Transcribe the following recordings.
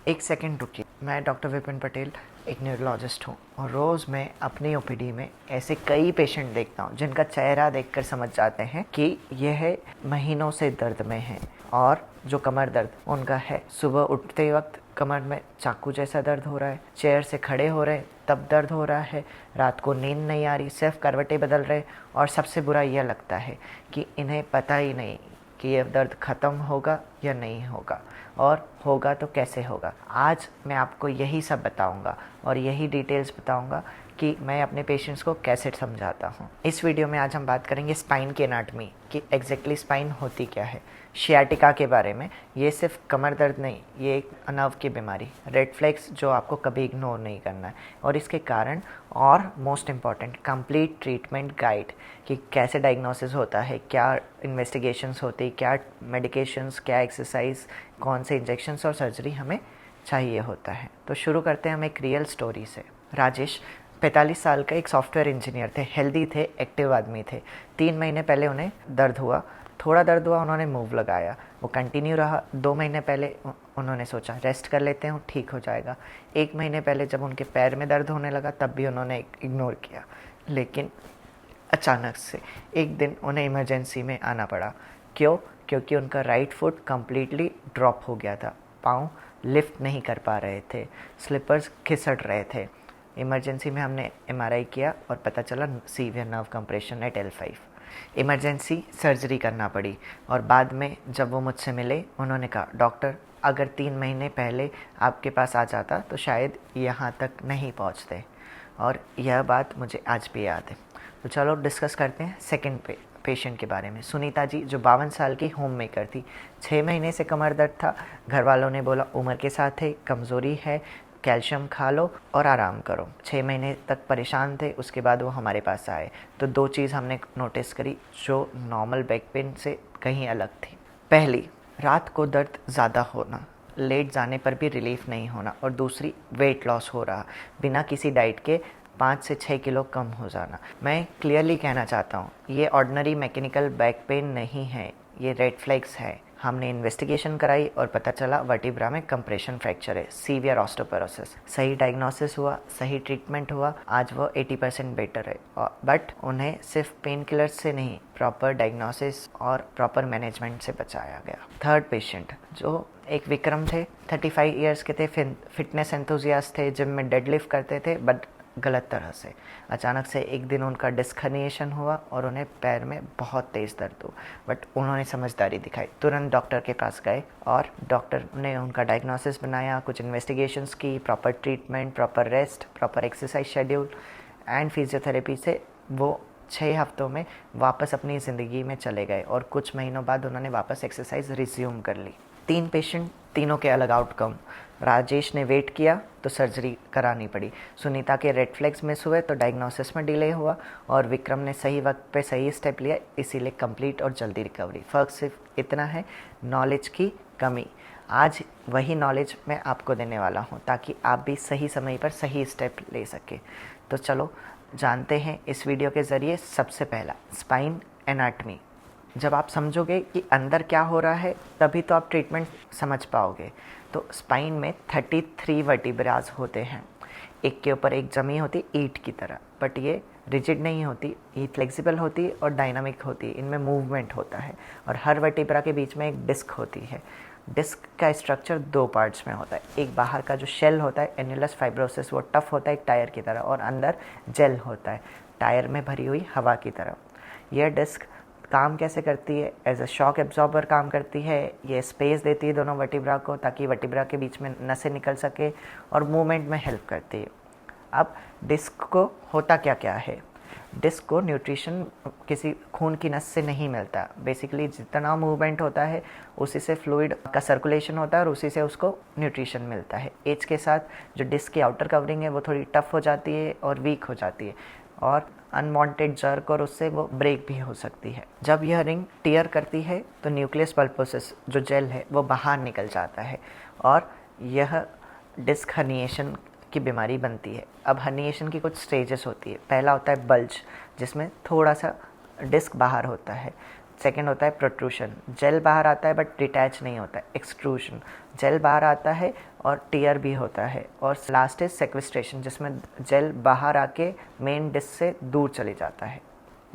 एक सेकंड रुकिए। मैं डॉक्टर विपिन पटेल एक न्यूरोलॉजिस्ट हूँ और रोज़ मैं अपनी ओपीडी में ऐसे कई पेशेंट देखता हूँ जिनका चेहरा देखकर समझ जाते हैं कि यह महीनों से दर्द में है। और जो कमर दर्द उनका है, सुबह उठते वक्त कमर में चाकू जैसा दर्द हो रहा है, चेयर से खड़े हो रहे तब दर्द हो रहा है, रात को नींद नहीं आ रही, सिर्फ करवटें बदल रहे। और सबसे बुरा यह लगता है कि इन्हें पता ही नहीं कि यह दर्द ख़त्म होगा या नहीं होगा, और होगा तो कैसे होगा। आज मैं आपको यही सब बताऊंगा और यही डिटेल्स बताऊंगा कि मैं अपने पेशेंट्स को कैसे समझाता हूँ। इस वीडियो में आज हम बात करेंगे स्पाइन की एनाटमी कि एग्जैक्टली स्पाइन होती क्या है, शियाटिका के बारे में। ये सिर्फ कमर दर्द नहीं, ये एक नर्व की बीमारी, रेड फ्लैग्स जो आपको कभी इग्नोर नहीं करना है, और इसके कारण, और most important complete treatment guide कि कैसे डायग्नोसिस होता है, क्या इन्वेस्टिगेशंस होती, क्या मेडिकेशंस, क्या एक्सरसाइज, कौन से इंजेक्शंस और सर्जरी हमें चाहिए होता है। तो शुरू करते हैं हम एक रियल स्टोरी से। राजेश 45 साल का एक सॉफ्टवेयर इंजीनियर थे, हेल्दी थे, एक्टिव आदमी थे। 3 महीने पहले उन्हें दर्द हुआ, थोड़ा दर्द हुआ, उन्होंने मूव लगाया, वो कंटिन्यू रहा। 2 महीने पहले उन्होंने सोचा रेस्ट कर लेते हैं, ठीक हो जाएगा। 1 महीने पहले जब उनके पैर में दर्द होने लगा तब भी उन्होंने इग्नोर किया, लेकिन अचानक से एक दिन उन्हें इमरजेंसी में आना पड़ा। क्यों? क्योंकि उनका राइट फुट कम्प्लीटली ड्रॉप हो गया था, पाँव लिफ्ट नहीं कर पा रहे थे, स्लिपर्स खिसट रहे थे। इमरजेंसी में हमने MRI किया और पता चला severe nerve compression at L5। Emergency surgery करना पड़ी। और बाद में जब वो मुझसे मिले, उन्होंने कहा डॉक्टर अगर 3 महीने पहले आपके पास आ जाता तो शायद यहाँ तक नहीं पहुँचते। और यह बात मुझे आज भी याद है। तो चलो डिस्कस करते हैं सेकंड पेशेंट के बारे में। सुनीता जी जो 52 साल की होम मेकर थी, 6 महीने से कमर दर्द था। घर वालों ने बोला उम्र के साथ है, कमज़ोरी है, कैल्शियम खा लो और आराम करो। 6 महीने तक परेशान थे, उसके बाद वो हमारे पास आए तो 2 चीज़ हमने नोटिस करी जो नॉर्मल बैक पेन से कहीं अलग थी। पहली, रात को दर्द ज़्यादा होना, लेट जाने पर भी रिलीफ नहीं होना। और दूसरी, वेट लॉस हो रहा, बिना किसी डाइट के 5 से 6 किलो कम हो जाना। मैं क्लियरली कहना चाहता हूँ, ये ऑर्डिनरी मैकेनिकल बैक पेन नहीं है, ये रेड फ्लैग्स है। हमने इन्वेस्टिगेशन कराई और पता चला वर्टिब्रा में कंप्रेशन फ्रैक्चर है, सीवियर ऑस्टियोपोरोसिस। सही डायग्नोसिस हुआ, सही ट्रीटमेंट हुआ, आज वो 80% बेटर है। बट उन्हें सिर्फ पेन किलर्स से नहीं, प्रॉपर डायग्नोसिस और प्रॉपर मैनेजमेंट से बचाया गया। थर्ड पेशेंट जो एक विक्रम थे, 35 ईयर्स के थे, फिटनेस एंथुजियास्ट थे, जिम में डेडलिफ्ट करते थे बट गलत तरह से। अचानक से एक दिन उनका डिस्क हर्निएशन हुआ और उन्हें पैर में बहुत तेज़ दर्द हुआ, बट उन्होंने समझदारी दिखाई, तुरंत डॉक्टर के पास गए और डॉक्टर ने उनका डायग्नोसिस बनाया, कुछ इन्वेस्टिगेशंस की, proper treatment, proper rest, proper exercise schedule and physiotherapy से वो 6 हफ्तों में वापस अपनी ज़िंदगी में चले गए। और कुछ महीनों बाद उन्होंने वापस एक्सरसाइज रिज्यूम कर ली। 3 पेशेंट, तीनों के अलग आउटकम। राजेश ने वेट किया तो सर्जरी करानी पड़ी, सुनीता के रेड फ्लैग्स मिस हुए तो डायग्नोसिस में डिले हुआ, और विक्रम ने सही वक्त पे सही स्टेप लिया, इसीलिए कंप्लीट और जल्दी रिकवरी। फ़र्क सिर्फ इतना है, नॉलेज की कमी। आज वही नॉलेज मैं आपको देने वाला हूँ ताकि आप भी सही समय पर सही स्टेप ले सके। तो चलो जानते हैं इस वीडियो के ज़रिए। सबसे पहला, स्पाइन एनाटमी। जब आप समझोगे कि अंदर क्या हो रहा है तभी तो आप ट्रीटमेंट समझ पाओगे। तो स्पाइन में 33 वर्टिब्रास होते हैं, एक के ऊपर एक जमी होती ईंट की तरह, बट ये रिजिड नहीं होती, ये फ्लेक्सिबल होती है और डायनामिक होती है, इनमें मूवमेंट होता है। और हर वर्टिब्रा के बीच में एक डिस्क होती है। डिस्क का स्ट्रक्चर 2 पार्ट्स में होता है, एक बाहर का जो शेल होता है एन्युलस फाइब्रोसिस, वो टफ होता है एक टायर की तरह, और अंदर जेल होता है टायर में भरी हुई हवा की तरह। यह डिस्क काम कैसे करती है? एज अ शॉक एब्जॉर्बर काम करती है। ये स्पेस देती है दोनों वर्टिब्रा को ताकि वर्टिब्रा के बीच में नसें निकल सके और मूवमेंट में हेल्प करती है। अब डिस्क को होता क्या क्या है? डिस्क को न्यूट्रिशन किसी खून की नस से नहीं मिलता। बेसिकली जितना मूवमेंट होता है उसी से फ्लूइड का सर्कुलेशन होता है और उसी से उसको न्यूट्रिशन मिलता है। एज के साथ जो डिस्क की आउटर कवरिंग है वो थोड़ी टफ हो जाती है और वीक हो जाती है, और अनवांटेड जर्क और उससे वो ब्रेक भी हो सकती है। जब यह रिंग टीयर करती है तो न्यूक्लियस पल्पोसिस जो जेल है वो बाहर निकल जाता है और यह डिस्क हर्निएशन की बीमारी बनती है। अब हर्निएशन की कुछ स्टेजेस होती है। पहला होता है बल्ज, जिसमें थोड़ा सा डिस्क बाहर होता है। सेकेंड होता है प्रोट्रूशन, जेल बाहर आता है बट डिटैच नहीं होता है। एक्सट्रूशन, जेल बाहर आता है और टीयर भी होता है। और लास्ट इज सेक्वेस्ट्रेशन, जिसमें जेल बाहर आके मेन डिस्क से दूर चले जाता है।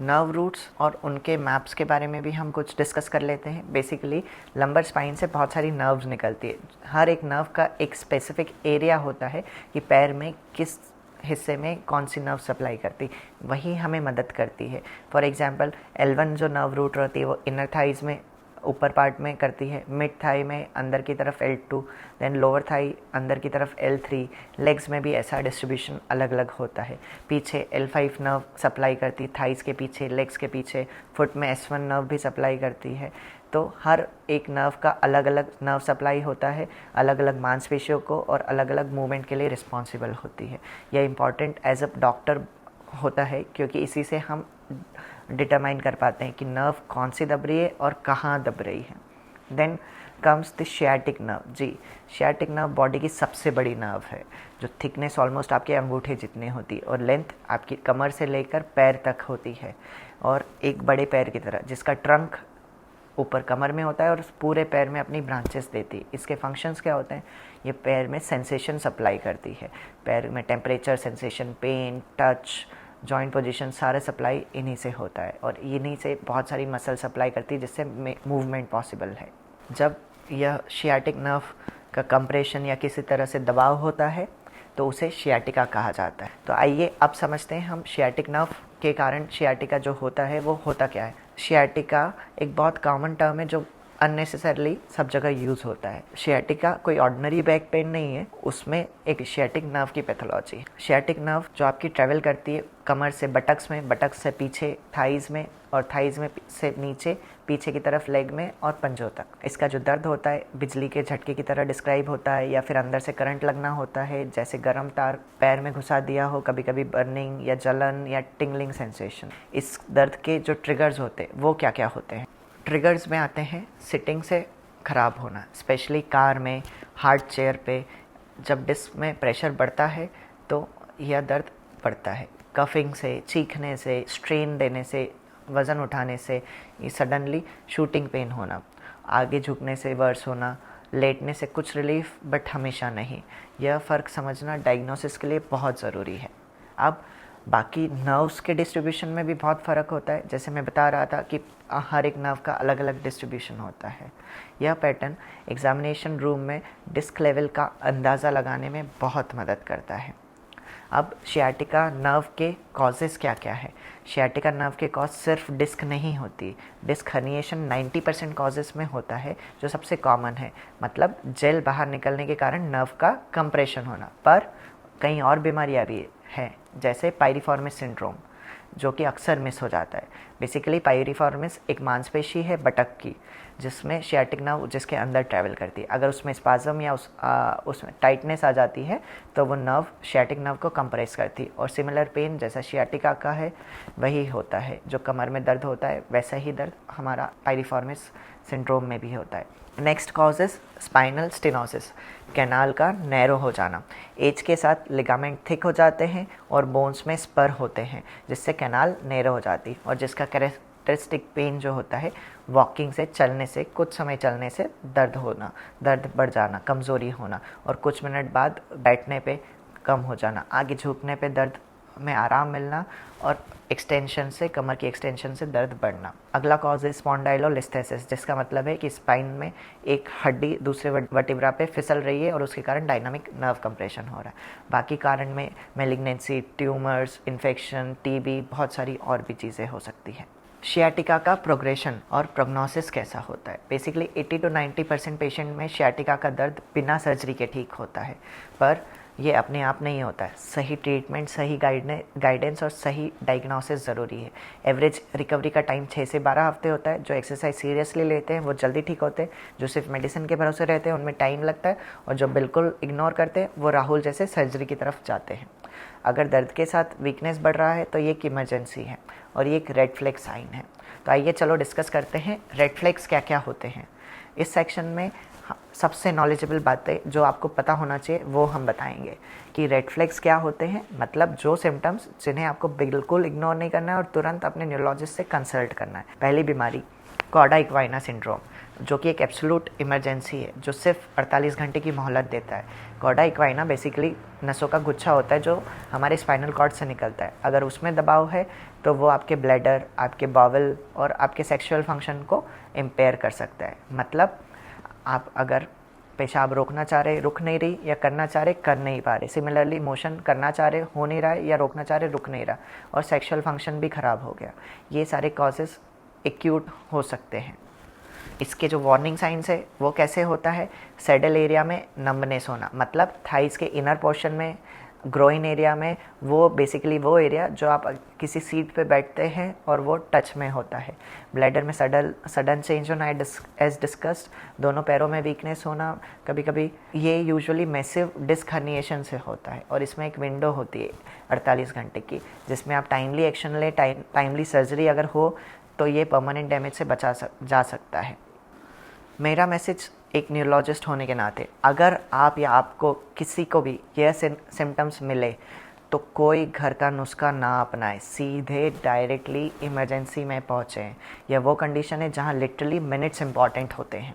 नर्व रूट्स और उनके मैप्स के बारे में भी हम कुछ डिस्कस कर लेते हैं। बेसिकली लंबर स्पाइन से बहुत सारी नर्व्स निकलती है। हर एक नर्व का एक स्पेसिफिक एरिया होता है कि पैर में किस हिस्से में कौन सी नर्व सप्लाई करती, वही हमें मदद करती है। फॉर एग्जांपल L1 जो नर्व रूट रहती है वो इनर थाइज में ऊपर पार्ट में करती है, मिड थाई में अंदर की तरफ L2, देन लोअर थाई अंदर की तरफ L3। लेग्स में भी ऐसा डिस्ट्रीब्यूशन अलग अलग होता है। पीछे L5 नर्व सप्लाई करती, थाइज के पीछे, लेग्स के पीछे। फुट में S1 नर्व भी सप्लाई करती है। तो हर एक नर्व का अलग अलग नर्व सप्लाई होता है, अलग अलग मांसपेशियों को और अलग अलग मूवमेंट के लिए रिस्पॉन्सिबल होती है। यह इम्पॉर्टेंट एज अ डॉक्टर होता है क्योंकि इसी से हम डिटरमाइन कर पाते हैं कि नर्व कौन सी दब रही है और कहाँ दब रही है। Then comes the sciatic nerve. जी, शियाटिक नर्व बॉडी की सबसे बड़ी नर्व है, जो थिकनेस ऑलमोस्ट आपके अंगूठे जितनी होती है और लेंथ आपकी कमर से लेकर पैर तक होती है। और एक बड़े पैर की तरह, जिसका ट्रंक ऊपर कमर में होता है और पूरे पैर में अपनी ब्रांचेस देती है। इसके फंक्शंस क्या होते हैं? ये पैर में सेंसेशन सप्लाई करती है। पैर में temperature sensation, pain, touch, joint position सारे सप्लाई इन्हीं से होता है और इन्हीं से बहुत सारी मसल सप्लाई करती है जिससे मूवमेंट पॉसिबल है। जब यह शियाटिक नर्व का कंप्रेशन या किसी तरह से दबाव होता है तो उसे शियाटिका कहा जाता है। तो आइए अब समझते हैं हम शियाटिक नर्व के कारण शियाटिका जो होता है वो होता क्या है। शियाटिका एक बहुत कॉमन टर्म है जो अननेसेसरली सब जगह यूज़ होता है। शियाटिका कोई ऑर्डिनरी बैक पेन नहीं है, उसमें एक शियाटिक नर्व की पैथोलॉजी है। शियाटिक नर्व जो आपकी ट्रैवल करती है कमर से बटक्स में, बटक्स से पीछे थाइज़ में और थाइज़ में से नीचे पीछे की तरफ लेग में और पंजों तक। इसका जो दर्द होता है बिजली के झटके की तरह डिस्क्राइब होता है या फिर अंदर से करंट लगना होता है, जैसे गर्म तार पैर में घुसा दिया हो, कभी कभी बर्निंग या जलन या टिंगलिंग सेंसेशन। इस दर्द के जो ट्रिगर्स होते हैं वो क्या क्या होते हैं? ट्रिगर्स में आते हैं सिटिंग से ख़राब होना, स्पेशली कार में, हार्ड चेयर पे। जब डिस्क में प्रेशर बढ़ता है तो यह दर्द बढ़ता है। कफिंग से, चीखने से, स्ट्रेन देने से, वज़न उठाने से, ये सडनली शूटिंग पेन होना, आगे झुकने से वर्स होना, लेटने से कुछ रिलीफ बट हमेशा नहीं। यह फ़र्क समझना डायग्नोसिस के लिए बहुत ज़रूरी है। अब बाकी नर्व्स के डिस्ट्रीब्यूशन में भी बहुत फ़र्क होता है। जैसे मैं बता रहा था कि हर एक नर्व का अलग अलग डिस्ट्रीब्यूशन होता है। यह पैटर्न एग्जामिनेशन रूम में डिस्क लेवल का अंदाज़ा लगाने में बहुत मदद करता है। अब शियाटिका नर्व के कॉजेज़ क्या क्या है? शियाटिका नर्व के कॉज सिर्फ डिस्क नहीं होती। डिस्क हर्निएशन 90% कॉजेज़ में होता है, जो सबसे कॉमन है, मतलब जेल बाहर निकलने के कारण नर्व का कंप्रेशन होना। पर कई और बीमारियां भी हैं, जैसे पायरिफॉर्मिस सिंड्रोम, जो कि अक्सर मिस हो जाता है। बेसिकली पायरिफॉर्मिस एक मांसपेशी है बटक की, जिसमें शियाटिक नर्व जिसके अंदर ट्रैवल करती है। अगर उसमें स्पाज्म या उसमें टाइटनेस आ जाती है तो वो नर्व शियाटिक नर्व को कंप्रेस करती है। और सिमिलर पेन जैसा शियाटिका का है वही होता है, जो कमर में दर्द होता है वैसा ही दर्द हमारा पायरिफॉर्मिस सिंड्रोम में भी होता है। Next causes spinal stenosis, canal का नैरो हो जाना। एज के साथ लिगामेंट थिक हो जाते हैं और बोन्स में स्पर होते हैं, जिससे कैनाल नैरो हो जाती है। और जिसका कैरेक्टरिस्टिक पेन जो होता है, वॉकिंग से, चलने से, कुछ समय चलने से दर्द होना, दर्द बढ़ जाना, कमज़ोरी होना और कुछ मिनट बाद बैठने पे कम हो जाना, आगे झुकने पे दर्द में आराम मिलना और एक्सटेंशन से, कमर की एक्सटेंशन से दर्द बढ़ना। अगला कॉज है स्पॉन्डाइलोलिस्थेसिस, जिसका मतलब है कि स्पाइन में एक हड्डी दूसरे वर्टिब्रा पे फिसल रही है और उसके कारण डायनामिक नर्व कंप्रेशन हो रहा है। बाकी कारण में मैलिग्नेंसी, ट्यूमर्स, इन्फेक्शन, टीबी, बहुत सारी और भी चीज़ें हो सकती हैं। शियाटिका का प्रोग्रेशन और प्रोग्नोसिस कैसा होता है? बेसिकली 80 to 90% पेशेंट में शियाटिका का दर्द बिना सर्जरी के ठीक होता है, पर ये अपने आप नहीं होता है। सही ट्रीटमेंट, सही गाइडेंस और सही डायग्नोसिस ज़रूरी है। एवरेज रिकवरी का टाइम 6 से 12 हफ्ते होता है। जो एक्सरसाइज सीरियसली लेते हैं वो जल्दी ठीक होते हैं, जो सिर्फ मेडिसिन के भरोसे रहते हैं उनमें टाइम लगता है, और जो बिल्कुल इग्नोर करते हैं वो राहुल जैसे सर्जरी की तरफ जाते हैं। अगर दर्द के साथ वीकनेस बढ़ रहा है तो ये एक इमरजेंसी है और ये एक रेड फ्लैग साइन है। तो आइए चलो डिस्कस करते हैं रेड फ्लैग्स क्या क्या होते हैं। इस सेक्शन में सबसे नॉलेजेबल बातें जो आपको पता होना चाहिए वो हम बताएंगे कि रेड फ्लैग्स क्या होते हैं, मतलब जो सिम्टम्स जिन्हें आपको बिल्कुल इग्नोर नहीं करना है और तुरंत अपने न्यूरोलॉजिस्ट से कंसल्ट करना है। पहली बीमारी कॉर्डा इक्वाइना सिंड्रोम, जो कि एक एब्सोलूट इमरजेंसी है, जो सिर्फ 48 घंटे की मोहलत देता है। कॉर्डा इक्वाइना बेसिकली नसों का गुच्छा होता है जो हमारे स्पाइनल कॉर्ड से निकलता है। अगर उसमें दबाव है तो वो आपके ब्लैडर, आपके बावल और आपके सेक्सुअल फंक्शन को इम्पेयर कर सकता है। मतलब आप अगर पेशाब रोकना चाह रहे, रुक नहीं रही, या करना चाह रहे, कर नहीं पा रहे। सिमिलरली मोशन करना चाह रहे, हो नहीं रहा है, या रोकना चाह रहे, रुक नहीं रहा, और सेक्सुअल फंक्शन भी ख़राब हो गया। ये सारे कॉजेज़ एक्यूट हो सकते हैं। इसके जो वार्निंग साइंस है वो कैसे होता है? सैडल एरिया में नंबनेस होना, मतलब थाइस के इनर पोर्शन में, ग्रोइन एरिया में, वो बेसिकली वो एरिया जो आप किसी सीट पे बैठते हैं और वो टच में होता है। ब्लैडर में सडन चेंज होना, एज डिस्कस्ड। दोनों पैरों में वीकनेस होना कभी कभी, ये यूजुअली मैसिव डिस्क हर्निएशन से होता है। और इसमें एक विंडो होती है 48 घंटे की, जिसमें आप टाइमली एक्शन लें, टाइमली सर्जरी अगर हो तो ये परमानेंट डैमेज से जा सकता है। मेरा मैसेज एक न्यूरोलॉजिस्ट होने के नाते, अगर आप या आपको किसी को भी यह सिम्टम्स मिले तो कोई घर का नुस्खा ना अपनाएं, सीधे डायरेक्टली इमरजेंसी में पहुँचें। यह वो कंडीशन है जहाँ लिटरली मिनट्स इंपॉर्टेंट होते हैं।